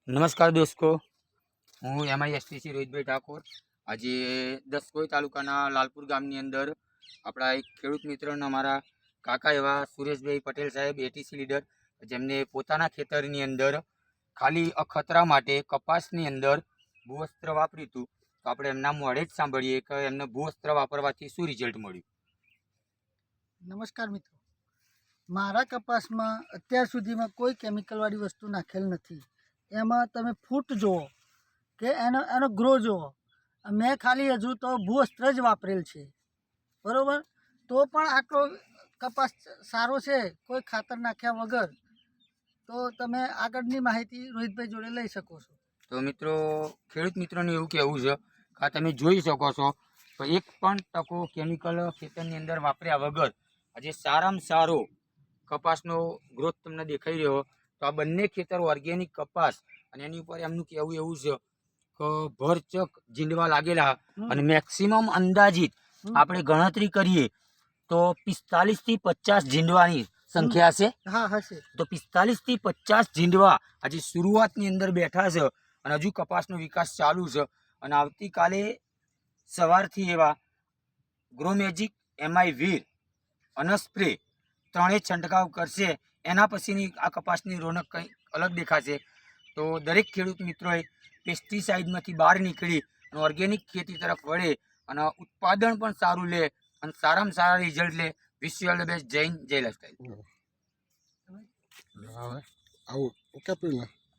નમસ્કાર દોસ્તો, હું MISTC રોહિતભાઈ ઠાકોર. આજે દસકોઈ તાલુકાના લાલપુર ગામની અંદર આપણા એક ખેડૂત મિત્રના મારા કાકા એવા સુરેશભાઈ પટેલ સાહેબ ATC લીડર, જેમને પોતાના ખેતરની અંદર ખાલી અખતરા માટે કપાસની અંદર ભૂવસ્ત્ર વાપર્યું હતું. તો આપણે એમના મોઢે જ સાંભળીએ કે એમને ભૂવસ્ત્ર વાપરવાથી શું રિઝલ્ટ મળ્યું. નમસ્કાર મિત્રો, મારા કપાસમાં અત્યાર સુધીમાં કોઈ કેમિકલવાળી વસ્તુ નાખેલ નથી. એમાં તમે ફૂટ જુઓ કે એનો ગ્રો જુઓ. મેં ખાલી હજુ તો ભૂવસ્ત્ર જ વાપરેલ છે, બરાબર. તો પણ આટલો કપાસ સારો છે કોઈ ખાતર નાખ્યા વગર. તો તમે આગળની માહિતી રોહિતભાઈ જોડે લઈ શકો છો. તો મિત્રો, ખેડૂત મિત્રોને એવું કહેવું છે કે આ તમે જોઈ શકો છો તો એક પણ ટકો કેમિકલ ખેતરની અંદર વાપર્યા વગર આજે સારામાં સારો કપાસનો ગ્રોથ તમને દેખાઈ રહ્યો. તો આ બંને ખેતર ઓર્ગેનિક કપાસ, અને એની ઉપર એમનું કહેવું એવું છે કે ભરચક જીંડવા લાગેલા, અને મેક્સિમમ અંદાજિત આપણે ગણતરી કરીએ તો 45 થી 50 જીંડવાની સંખ્યા છે. હા, હશે. તો 45 થી 50 જીંડવા આજે શરૂઆતની અંદર બેઠા છે, અને હજુ કપાસનો વિકાસ ચાલુ છે. અને આવતીકાલે સવારથી એવા ગ્રોમેજિક, MI વીર અને સ્પ્રે ત્રણેય છંટકાવ કરશે. એના પછીની આ કપાસની રોનક કંઈ અલગ દેખાશે. તો દરેક ખેડૂત મિત્રોએ પેસ્ટિસાઇડમાંથી બહાર નીકળી અને ઓર્ગેનિક ખેતી તરફ વળે અને ઉત્પાદન પણ સારું લે અને સારામાં સારા રિઝલ્ટ લે. Wish you all the best. જય હિન્દ, જય લાઈફસ્ટાઈલ. આવું ઓકે પેલા